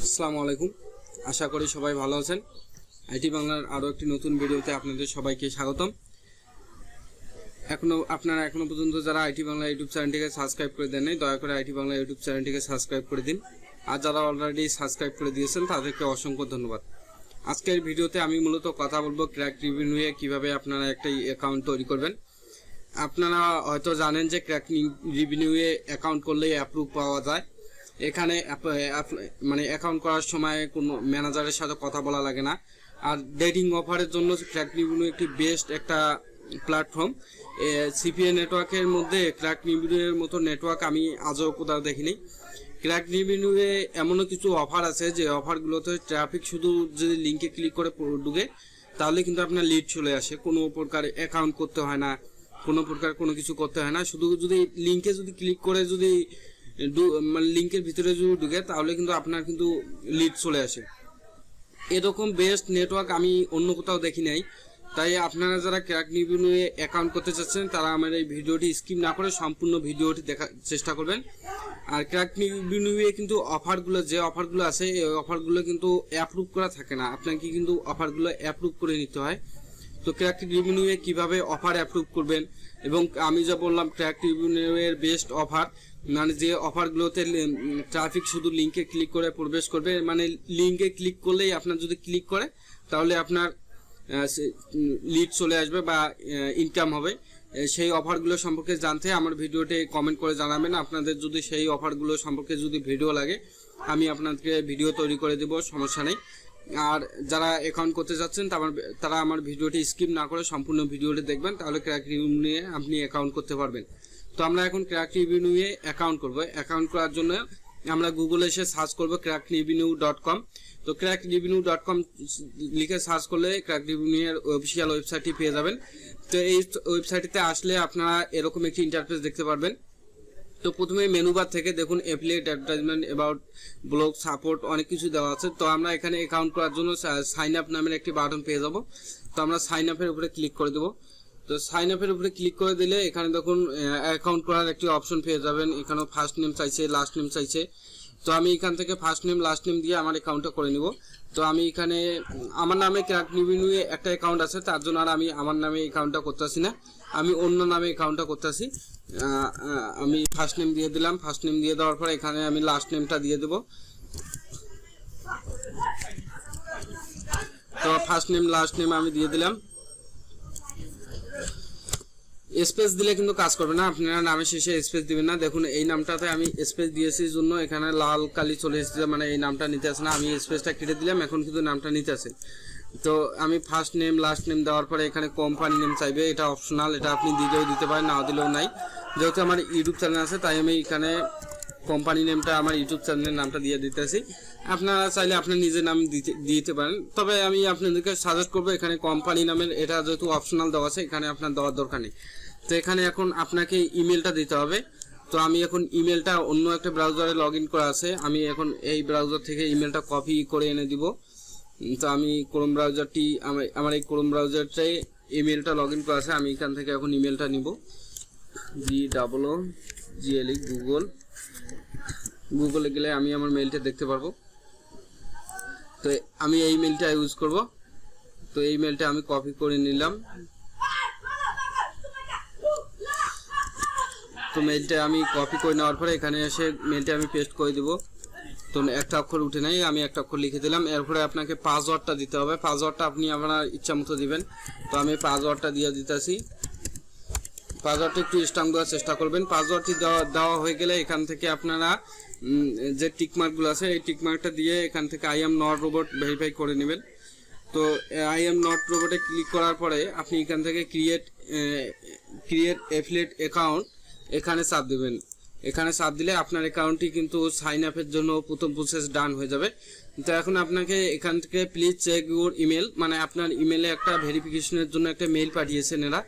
আসসালামু আলাইকুম। আশা করি সবাই ভালো আছেন। আইটি বাংলার আরও একটি নতুন ভিডিওতে আপনাদের সবাইকে স্বাগতম। আপনারা এখনো পর্যন্ত যারা আইটি বাংলা ইউটিউব চ্যানেলটিকে সাবস্ক্রাইব করে দেন নাই, দয়া করে আইটি বাংলা ইউটিউব চ্যানেলটিকে সাবস্ক্রাইব করে দিন। আর যারা অলরেডি সাবস্ক্রাইব করে দিয়েছেন তাদেরকে অসংখ্য ধন্যবাদ। আজকের ভিডিওতে আমি মূলত কথা বলবো ক্র্যাকরেভেনিউয়ে কিভাবে আপনারা একটা অ্যাকাউন্ট তৈরি করবেন। আপনারা হয়তো জানেন যে ক্র্যাকরেভেনিউয়ে অ্যাকাউন্ট করলেই অ্যাপ্রুভ পাওয়া যায়। এখানে মানে অ্যাকাউন্ট করার সময় কোনো ম্যানেজারের সাথে কথা বলা লাগে না। আর ডেটিং অফারের জন্য ক্র্যাকরেভেনিউ একটি বেস্ট একটা প্ল্যাটফর্ম। সিপিএ নেটওয়ার্কের মধ্যে ক্র্যাকরেভেনিউয়ের মতো নেটওয়ার্ক আমি আজও কোথাও দেখিনি। ক্র্যাকরেভেনিউয়ে এমনও কিছু অফার আছে যে অফারগুলোতে ট্রাফিক শুধু যদি লিঙ্কে ক্লিক করে ঢুকে তাহলে কিন্তু আপনার লিড চলে আসে। কোনো প্রকার অ্যাকাউন্ট করতে হয় না, কোনো প্রকার কোনো কিছু করতে হয় না। শুধু যদি লিঙ্কে যদি ক্লিক করে যদি মানে লিঙ্কের ভিতরে যদি ঢুকে তাহলে কিন্তু আপনার কিন্তু লিড চলে আসে। এরকম বেস্ট নেটওয়ার্ক আমি অন্য কোথাও দেখি নাই। তাই আপনারা যারা ক্র্যাকরেভেনিউয়ে অ্যাকাউন্ট করতে চাচ্ছেন তারা আমার এই ভিডিওটি স্কিপ না করে সম্পূর্ণ ভিডিওটি দেখার চেষ্টা করবেন। আর ক্র্যাকরেভেনিউয়ে কিন্তু যে অফারগুলো আছে এই অফারগুলো কিন্তু অ্যাপ্রুভ করা থাকে না, আপনাকে কিন্তু অফারগুলো অ্যাপ্রুভ করে নিতে হয়। তো ক্র্যাকরেভেনিউয়ে কিভাবে অফার অ্যাপ্রুভ করবেন এবং আমি যা বললাম ক্র্যাকরেভেনিউয়ের বেস্ট অফার, মানে যে অফারগুলোতে ট্রাফিক শুধু লিঙ্কে ক্লিক করে প্রবেশ করবে, মানে লিঙ্কে ক্লিক করলেই আপনার যদি ক্লিক করে তাহলে আপনার লিড চলে আসবে বা ইনকাম হবে। সেই অফারগুলো সম্পর্কে জানতে আমার ভিডিওতে কমেন্ট করে জানাবেন। আপনাদের যদি সেই অফারগুলো সম্পর্কে যদি ভিডিও লাগে আমি আপনাদেরকে ভিডিও তৈরি করে দেব, সমস্যা নেই। আর যারা অ্যাকাউন্ট করতে যাচ্ছেন তারা আমার ভিডিওটি স্কিপ না করে সম্পূর্ণ ভিডিওটি দেখবেন, তাহলে ক্র্যাকরেভেনিউয়ে আপনি অ্যাকাউন্ট করতে পারবেন। তো আমরা এখন ক্র্যাকরেভেনিউয়ে অ্যাকাউন্ট করব। অ্যাকাউন্ট করার জন্য আমরা গুগলে এসে সার্চ করব crakrevenue.com। তো crakrevenue.com লিখে সার্চ করলে ক্র্যাকরেভেনিউয়ের অফিসিয়াল ওয়েবসাইটটি পেয়ে যাবেন। তো এই ওয়েবসাইটটিতে আসলে আপনারা এরকম একটি ইন্টারফেস দেখতে পারবেন। তো প্রথমে মেনু বার থেকে দেখুন affiliate, advertisement, about, blog, support অনেক কিছু দেওয়া আছে। তো আমরা এখানে অ্যাকাউন্ট করার জন্য সাইন আপ নামের একটি বাটন পেয়ে যাব। তো আমরা সাইন আপের উপরে ক্লিক করে দেবো। তো সাইন আপের উপরে ক্লিক করে দিলে এখানে দেখুন অ্যাকাউন্ট করার একটি অপশন পেয়ে যাবেন। এখানে ফার্স্ট নেম চাইছে, লাস্ট নেম চাইছে। তো আমি এখান থেকে ফার্স্ট নেম লাস্ট নেম দিয়ে আমার অ্যাকাউন্টটা করে নিব। তো আমি এখানে আমার নামে ক্র্যাকরেভেনিউয়ে একটা অ্যাকাউন্ট আছে, তার জন্য আর আমি আমার নামে অ্যাকাউন্টটা করতেছি না, আমি অন্য নামে অ্যাকাউন্টটা করতেছি। আমি ফার্স্ট নেম দিয়ে দিলাম। ফার্স্ট নেম দিয়ে দেওয়ার পর এখানে আমি লাস্ট নেমটা দিয়ে দেব। তো ফার্স্ট নেম লাস্ট নেম আমি দিয়ে দিলাম। স্পেস দিলে কিন্তু কাজ করবে না, আপনারা নামের শেষে স্পেস দিবেন না। দেখুন এই নামটাতে আমি স্পেস দিয়েছি জন্য এখানে লাল কালি চলে এসেছে, মানে এই নামটা নিতে আসে না। আমি স্পেসটা কেটে দিলাম, এখন কিন্তু নামটা নিতে আসে। তো আমি ফার্স্ট নেম লাস্ট নেম দেওয়ার পরে এখানে কোম্পানি নেম চাইবে, এটা অপশনাল, এটা আপনি দিলেও দিতে পারেন, না দিলেও নাই। যেহেতু আমার ইউটিউব চ্যানেল আছে তাই আমি এখানে কোম্পানি নেমটা আমার ইউটিউব চ্যানেলের নামটা দিয়ে দিতেছি। আপনারা চাইলে আপনার নিজের নাম দিতে পারেন, তবে আমি আপনাদেরকে সাজেস্ট করবো এখানে কোম্পানি নামের, এটা যেহেতু অপশনাল দেওয়া আছে এখানে আপনার দেওয়ার দরকার নেই। তো এখানে এখন আপনাকে ইমেলটা দিতে হবে। তো আমি এখন ইমেলটা অন্য একটা ব্রাউজারে লগ ইন করা আছে, আমি এখন এই ব্রাউজার থেকে ইমেলটা কপি করে এনে দিব। তো আমি ক্রোম ব্রাউজারটি আমার এই ক্রোম ব্রাউজারটাই ইমেলটা লগ ইন করা আছে, আমি এখান থেকে এখন ইমেলটা নিব। GOOGLE গুগলে গেলে আমি আমার মেলটা দেখতে পারবো। তো আমি এই মেলটা ইউজ করব। তো এই মেলটা আমি কপি করে নিলাম। তো মেলটা আমি কপি করে নেওয়ার পরে এখানে এসে মেলটা আমি পেস্ট করে দেব। তো একটা অক্ষর উঠে নাই, আমি একটা অক্ষর লিখে দিলাম। এরপরে আপনাকে পাসওয়ার্ডটা দিতে হবে। পাসওয়ার্ডটা আপনি আপনার ইচ্ছা মতো দিবেন। তো আমি পাসওয়ার্ডটা দিয়ে দিতেছি। পাসওয়ার্ডটা একটু স্ট্রং দেওয়ার চেষ্টা করবেন। পাসওয়ার্ডটি দেওয়া হয়ে গেলে এখান থেকে আপনারা যে টিকমার্কগুলো আছে এই টিকমার্কটা দিয়ে এখান থেকে I am not robot verify করে নেবেন। তো আই এম নট রোবটে ক্লিক করার পরে আপনি এখান থেকে ক্রিয়েট অ্যাফিলিয়েট অ্যাকাউন্ট এখানে চাপ দেবেন। এখানে চাপ দিলে আপনার অ্যাকাউন্টটি কিন্তু সাইন আপের জন্য প্রথম প্রসেস ডান হয়ে যাবে। তো এখন আপনাকে এখান থেকে প্লিজ চেক ইউর ইমেল, মানে আপনার ইমেলে একটা ভেরিফিকেশনের জন্য একটা মেইল পাঠিয়েছেন এরা।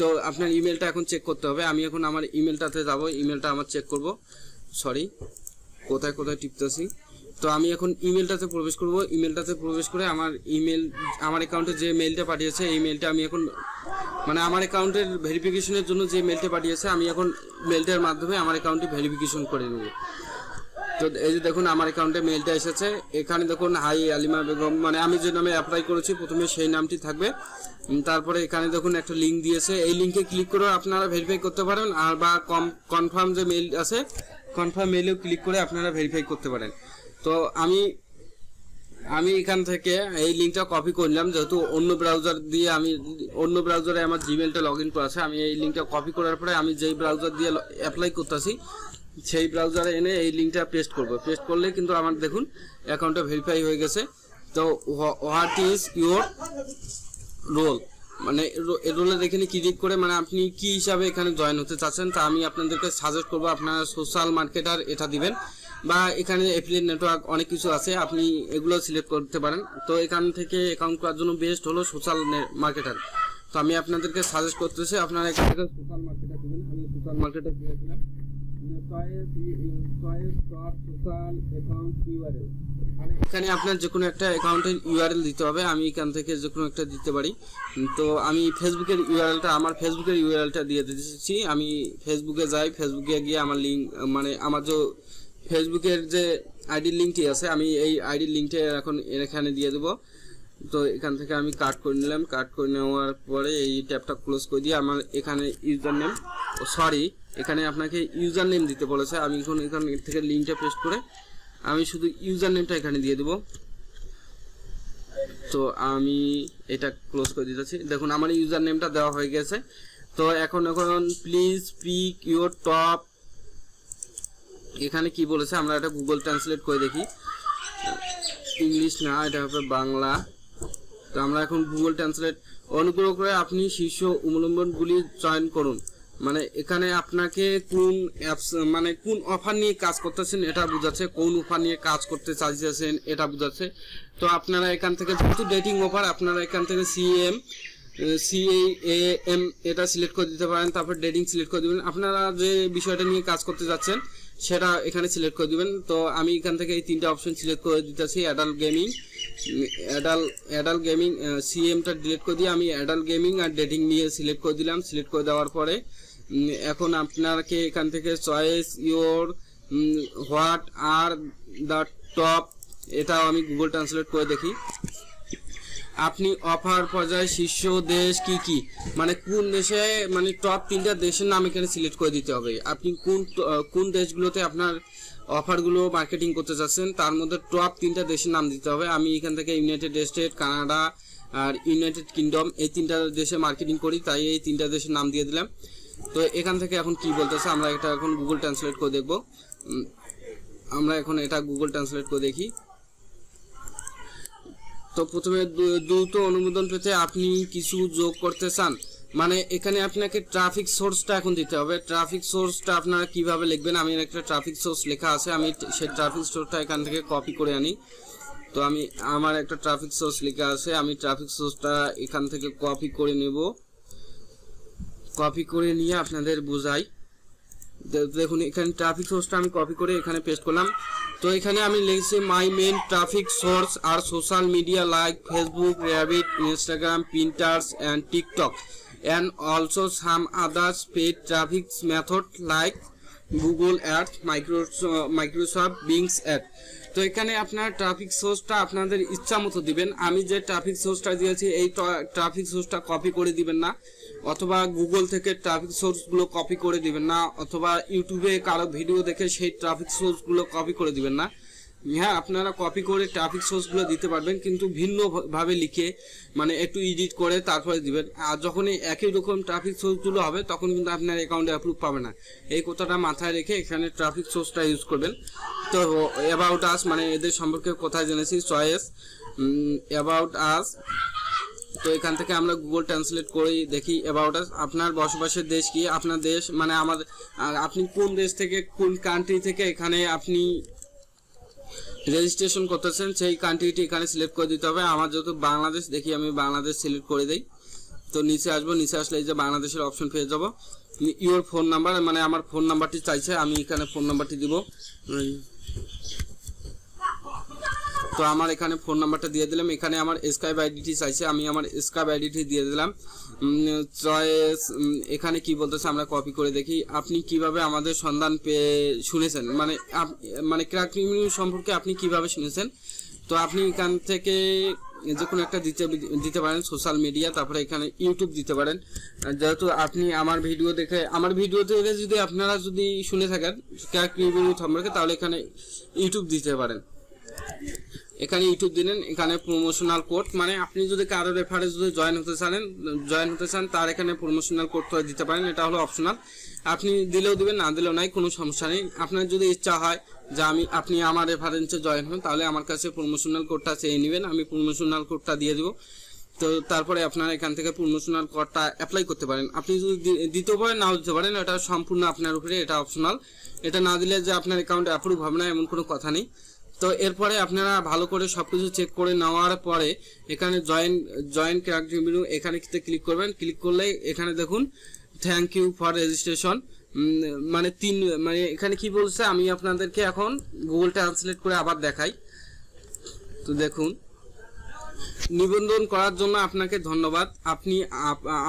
তো আপনার ইমেলটা এখন চেক করতে হবে। আমি এখন আমার ইমেলটাতে যাব, ইমেলটা আমার চেক করব। সরি, কোথায় টিপতেছি। তো আমি এখন ইমেলটাতে প্রবেশ করব। ইমেলটাতে প্রবেশ করে আমার অ্যাকাউন্টে যে মেইলটা পাঠিয়েছে এই মেইলটা আমি এখন মানে আমার অ্যাকাউন্টের ভেরিফিকেশনের জন্য যে মেইলটা পাঠিয়েছে আমি এখন মেইলটার মাধ্যমে আমার অ্যাকাউন্টটি ভেরিফিকেশন করে নেব। তো এই যে দেখুন আমার অ্যাকাউন্টে মেইলটা এসেছে, এখানে দেখুন হাই আলিমা বেগম, মানে আমি যে নামে অ্যাপ্লাই করেছি প্রথমে সেই নামটি থাকবে। তারপরে এখানে দেখুন একটা লিঙ্ক দিয়েছে, এই লিঙ্কে ক্লিক করে আপনারা ভেরিফাই করতে পারেন, আর বা কনফার্ম যে মেইল আছে কনফার্ম মেইলেও ক্লিক করে আপনারা ভেরিফাই করতে পারেন। তো আমি এখান থেকে এই লিঙ্কটা কপি করলাম, যেহেতু অন্য ব্রাউজারে আমার জিমেলটা লগ ইন করা আছে। আমি এই লিঙ্কটা কপি করার পরে আমি যেই ব্রাউজার দিয়ে অ্যাপ্লাই করতেছি সেই ব্রাউজারে এনে এই লিঙ্কটা পেস্ট করব। পেস্ট করলে কিন্তু আমার দেখুন অ্যাকাউন্টটা ভেরিফাই হয়ে গেছে। তো হোয়াট ইজ ইউর রোল, মানে রোলে এখানে ক্লিক করে মানে আপনি কি হিসাবে এখানে জয়েন হতে চাচ্ছেন, তা আমি আপনাদেরকে সাজেস্ট করবো আপনারা সোশ্যাল মার্কেটার এটা দিবেন, বা এখানে এফিলিয়েট নেটওয়ার্ক অনেক কিছু আছে, আপনি এগুলো সিলেক্ট করতে পারেন। তো এখান থেকে অ্যাকাউন্ট করার জন্য বেস্ট হলো সোশ্যাল মার্কেটার। তো আমি আপনাদেরকে সাজেস্ট করতেছি আপনারা এখান থেকে সোশ্যাল মার্কেটার দিবেন। আমি সোশ্যাল মার্কেটার দিয়েছিলাম এখানে আপনার যে কোনো একটা অ্যাকাউন্টের ইউআরএল দিতে হবে, আমি এখান থেকে যে কোনো একটা দিতে পারি। তো আমি ফেসবুকের ইউআরএলটা দিয়ে দিচ্ছি। আমি ফেসবুকে যাই, ফেসবুকে গিয়ে আমার লিঙ্ক মানে আমার যে ফেসবুকের যে আইডির লিঙ্কটি আছে আমি এই আইডির লিঙ্কটা এখন এখানে দিয়ে দেবো। তো এখান থেকে আমি কাট করে নিলাম, কাট করে নেওয়ার পরে এই ট্যাবটা ক্লোজ করে দিয়ে আমার এখানে এখানে আপনাকে ইউজার নেম দিতে বলেছে। আমি এখান থেকে লিঙ্কটা পেস্ট করে আমি শুধু ইউজার নেমটা এখানে দিয়ে দেবো। তো আমি এটা ক্লোজ করে দিতেছি। দেখুন আমার ইউজার নেমটা দেওয়া হয়ে গেছে। তো এখন প্লিজ পিক ইউর টপ, এখানে কি বলেছে আমরা এটা গুগল ট্রান্সলেট করে দেখি। ইংলিশ না, এটা হবে বাংলা। তো আমরা এখন গুগল ট্রান্সলেট, অনুগ্রহ করে আপনি শীর্ষ অবলম্বনগুলি চয়ন করুন, মানে এখানে আপনাকে কোন অ্যাপস মানে কোন অফার নিয়ে কাজ করতেছেন এটা বোঝাচ্ছে, কোন অফার নিয়ে কাজ করতে চাইছেন এটা বোঝাচ্ছে। তো আপনারা এখান থেকে যেহেতু ডেটিং অফার, আপনারা এখান থেকে CAM এটা সিলেক্ট করে দিতে পারেন। তারপর ডেটিং সিলেক্ট করে দিবেন, আপনারা যে বিষয়টা নিয়ে কাজ করতে যাচ্ছেন সেটা এখানে সিলেক্ট করে দিবেন। তো আমি এখান থেকে এই তিনটা অপশন সিলেক্ট করে দিতেছি, অ্যাডাল্ট গেমিং CMটা ডিলিট করে দিয়ে আমি অ্যাডাল্ট গেমিং আর ডেটিং নিয়ে সিলেক্ট করে দিলাম। সিলেক্ট করে দেওয়ার পরে এখন আপনাকে এখান থেকে choice your what are the top, এটাও আমি গুগল ট্রান্সলেট করে দেখি। আপনি অফার পর্যায়ে শীর্ষ দেশ কি মানে কোন দেশে, মানে টপ 3টা দেশের নাম এখানে সিলেক্ট করে দিতে হবে। আপনি কোন দেশগুলোতে আপনার অফারগুলো মার্কেটিং করতে চাচ্ছেন তার মধ্যে টপ 3টা দেশের নাম দিতে হবে। আমি এখান থেকে ইউনাইটেড স্টেট, কানাডা আর ইউনাইটেড কিংডম এই 3টা দেশে মার্কেটিং করি, তাই এই 3টা দেশের নাম দিয়ে দিলাম। তো এখান থেকে এখন কি বলতেছে আমরা এটা এখন গুগল ট্রান্সলেট করে দেখব। আমরা এখন এটা গুগল ট্রান্সলেট করে দেখি। তো প্রথমে দ্রুত অনুমোদন পেতে আপনি কিছু যোগ করতে চান, মানে এখানে আপনাকে ট্রাফিক সোর্সটা এখন দিতে হবে। ট্রাফিক সোর্সটা আপনারা কিভাবে লিখবেন, আমি একটা ট্রাফিক সোর্স লেখা আছে, আমি সেই ট্রাফিক সোর্সটা এখান থেকে কপি করে আনি। তো আমি আমার একটা ট্রাফিক সোর্স লেখা আছে, আমি ট্রাফিক সোর্সটা এখান থেকে কপি করে নেব। কপি করে নিয়ে আপনাদের বোঝাই। দেখুন এখানে ট্রাফিক সোর্সটা আমি কপি করে এখানে পেস্ট করলাম। তো এখানে আমি লিখছি মাই মেইন ট্রাফিক সোর্স আর social media like Facebook, rabbit, Instagram, Pinterest and TikTok and also some other paid traffic method like Google Ads, Microsoft Bing's Ad। তো এখানে আপনার ট্রাফিক সোর্সটা আপনাদের ইচ্ছা মতো দিবেন। আমি যে ট্রাফিক সোর্সটা দিয়েছি এই ট্রাফিক সোর্সটা কপি করে দিবেন না, অথবা গুগল থেকে ট্রাফিক সোর্সগুলো কপি করে দিবেন না, অথবা ইউটিউবে কারো ভিডিও দেখে সেই ট্রাফিক সোর্সগুলো কপি করে দিবেন না। হ্যাঁ, আপনারা কপি করে ট্রাফিক সোর্সগুলো দিতে পারবেন, কিন্তু ভিন্নভাবে লিখে মানে একটু এডিট করে তারপরে দিবেন। আর যখনই একই রকম ট্রাফিক সোর্সগুলো হবে তখন কিন্তু আপনার অ্যাকাউন্টে অ্যাপ্রুভ পাবে না। এই কথাটা মাথায় রেখে এখানে ট্রাফিক সোর্সটা ইউজ করবেন। তো অ্যাবাউট আস, মানে এদের সম্পর্কে কোথায় জেনেছি, চয়েস অ্যাবাউট আস। তো এখান থেকে আমরা গুগল ট্রান্সলেট করে দেখি অ্যাবাউট আস, আপনার বসবাসের দেশ কি, আপনার দেশ মানে আপনি কোন দেশ থেকে, কোন কান্ট্রি থেকে এখানে আপনি রেজিস্ট্রেশন করতেছেন সেই কান্ট্রিটি এখানে সিলেক্ট করে দিতে হবে। আমার যেহেতু বাংলাদেশ, দেখি আমি বাংলাদেশ সিলেক্ট করে দেই। তো নিচে আসবো, নিচে আসলে এই যে বাংলাদেশের অপশন পেয়ে যাব। ইউর ফোন নাম্বার, মানে আমার ফোন নাম্বারটি চাইছে, আমি এখানে ফোন নাম্বারটি দিব। তো আমার এখানে ফোন নাম্বারটা দিয়ে দিলাম, এখানে আমার স্কাইপ আইডিটি চাইছে, আমি আমার স্কাইপ আইডিটি দিয়ে দিলাম। চয়েস এখানে কি বলতেছে আমরা কপি করে দেখি। আপনি কিভাবে আমাদের সন্ধান পেয়ে শুনেছেন, মানে ক্র্যাকরেভেনিউ সম্পর্কে আপনি কিভাবে শুনেছেন। তো আপনি এখান থেকে যে কোনো একটা দিতে পারেন সোশ্যাল মিডিয়া, তারপরে এখানে ইউটিউব দিতে পারেন। যেহেতু আপনি আমার ভিডিও দেখে যদি আপনারা যদি শুনে থাকেন ক্র্যাকরেভেনিউ সম্পর্কে, তাহলে এখানে ইউটিউব দিতে পারেন। এখানে ইউটিউব দিলেন, এখানে প্রমোশনাল কোড, মানে আপনি যদি কারো রেফারে যদি জয়েন হতে চান তার এখানে প্রমোশনাল কোড করে দিতে পারেন। এটা হলো অপশনাল, আপনি দিলেও দিবেন, না দিলেও নাই, কোনো সমস্যা নেই। আপনার যদি ইচ্ছা হয় যে আপনি আমার রেফারেন্সে জয়েন হন, তাহলে আমার কাছে প্রমোশনাল কোডটা চেয়ে নেবেন, আমি প্রমোশনাল কোডটা দিয়ে দিব। তো তারপরে আপনারা এখান থেকে প্রমোশনাল কোডটা অ্যাপ্লাই করতে পারেন। আপনি যদি দিতে পারেন নাও দিতে পারেন, এটা সম্পূর্ণ আপনার উপরে, এটা অপশনাল। এটা না দিলে যে আপনার অ্যাকাউন্ট অ্যাপ্রুভ হবে না এমন কোনো কথা নেই। তো এরপরে আপনারা ভালো করে সবকিছু চেক করে নেওয়ার পরে এখানে জয়েন ক্র্যাকরেভেনিউ এখানে ক্লিক করবেন। ক্লিক করলে এখানে দেখুন থ্যাংক ইউ ফর রেজিস্ট্রেশন, মানে এখানে কি বলছে আমি আপনাদেরকে এখন গুগল ট্রান্সলেট করে আবার দেখাই। তো দেখুন, নিবন্ধন করার জন্য আপনাকে ধন্যবাদ। আপনি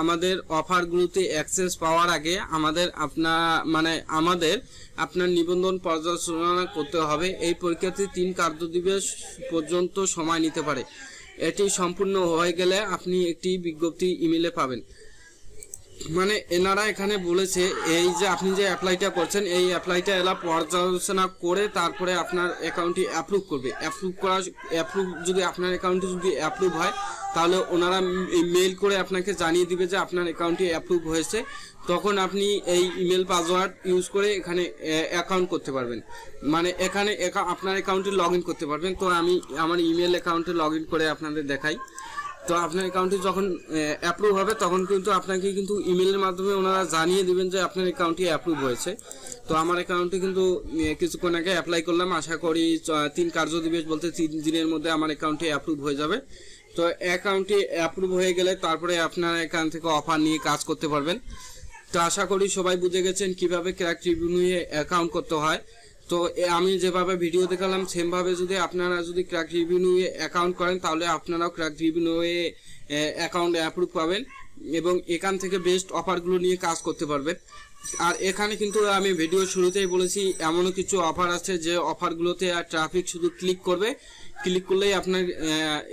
আমাদের অফারগুলোতে অ্যাক্সেস পাওয়ার আগে আমাদের আপনার নিবন্ধন পর্যালোচনা করতে হবে। এই প্রক্রিয়াটি 3 কার্যদিবস পর্যন্ত সময় নিতে পারে। এটি সম্পূর্ণ হয়ে গেলে আপনি একটি বিজ্ঞপ্তি ইমেলে পাবেন। মানে এনারা এখানে বলেছে এই যে আপনি যে অ্যাপ্লাইটা করছেন, এই অ্যাপ্লাইটা এরা পর্যালোচনা করে তারপরে আপনার অ্যাকাউন্টটি অ্যাপ্রুভ করবে। অ্যাপ্রুভ যদি আপনার অ্যাকাউন্টটি যদি অ্যাপ্রুভ হয়, তাহলে ওনারা মেইল করে আপনাকে জানিয়ে দিবে যে আপনার অ্যাকাউন্টটি অ্যাপ্রুভ হয়েছে। তখন আপনি এই ইমেল পাসওয়ার্ড ইউজ করে এখানে অ্যাকাউন্ট করতে পারবেন, মানে এখানে আপনার অ্যাকাউন্টে লগ ইন করতে পারবেন। তো আমি আমার ইমেল অ্যাকাউন্টে লগ ইন করে আপনাদের দেখাই। তো আপনার অ্যাকাউন্টে যখন অ্যাপ্রুভ হবে তখন কিন্তু আপনাকে কিন্তু ইমেলের মাধ্যমে ওনারা জানিয়ে দিবেন যে আপনার অ্যাকাউন্টটি অ্যাপ্রুভ হয়েছে। তো আমার অ্যাকাউন্টে কিন্তু কিছুক্ষণ আগে অ্যাপ্লাই করলাম, আশা করি 3 কার্যদিবস বলতে 3 দিনের মধ্যে আমার অ্যাকাউন্টটি অ্যাপ্রুভ হয়ে যাবে। তো অ্যাকাউন্টটি অ্যাপ্রুভ হয়ে গেলে তারপরে আপনারা এখান থেকে অফার নিয়ে কাজ করতে পারবেন। তো আশা করি সবাই বুঝে গেছেন কিভাবে ক্র্যাকরেভেনিউ অ্যাকাউন্ট করতে হয়। তো আমি যেভাবে ভিডিও দেখালাম সেমভাবে যদি আপনারা যদি ক্র্যাকরেভেনিউ অ্যাকাউন্ট করেন, তাহলে আপনারাও ক্র্যাকরেভেনিউ অ্যাকাউন্ট অ্যাপ্রুভ পাবেন এবং এখান থেকে বেস্ট অফারগুলো নিয়ে কাজ করতে পারবেন। আর এখানে কিন্তু আমি ভিডিও শুরুতেই বলেছি এমনও কিছু অফার আছে যে অফারগুলোতে ট্রাফিক শুধু ক্লিক করলেই আপনার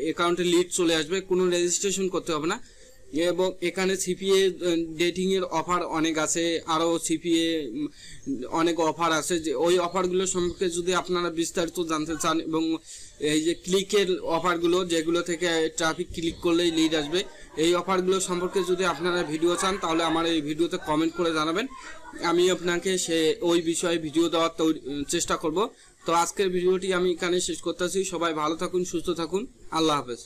অ্যাকাউন্টে লিড চলে আসবে, কোনো রেজিস্ট্রেশন করতে হবে না। এবং এখানে সিপিএ ডেটিং এর অফার অনেক আছে, আরও সিপিএ অনেক অফার আছে। যে ওই অফারগুলো সম্পর্কে যদি আপনারা বিস্তারিত জানতে চান এবং এই যে ক্লিকের অফারগুলো যেগুলো থেকে ট্রাফিক ক্লিক করলেই লিড আসবে, এই অফারগুলো সম্পর্কে যদি আপনারা ভিডিও চান তাহলে আমার এই ভিডিওতে কমেন্ট করে জানাবেন, আমি আপনাকে ওই বিষয়ে ভিডিও দেওয়ার চেষ্টা করব। তো আজকের ভিডিওটি আমি এখানে শেষ করতেছি। সবাই ভালো থাকুন, সুস্থ থাকুন, আল্লাহ হাফেজ।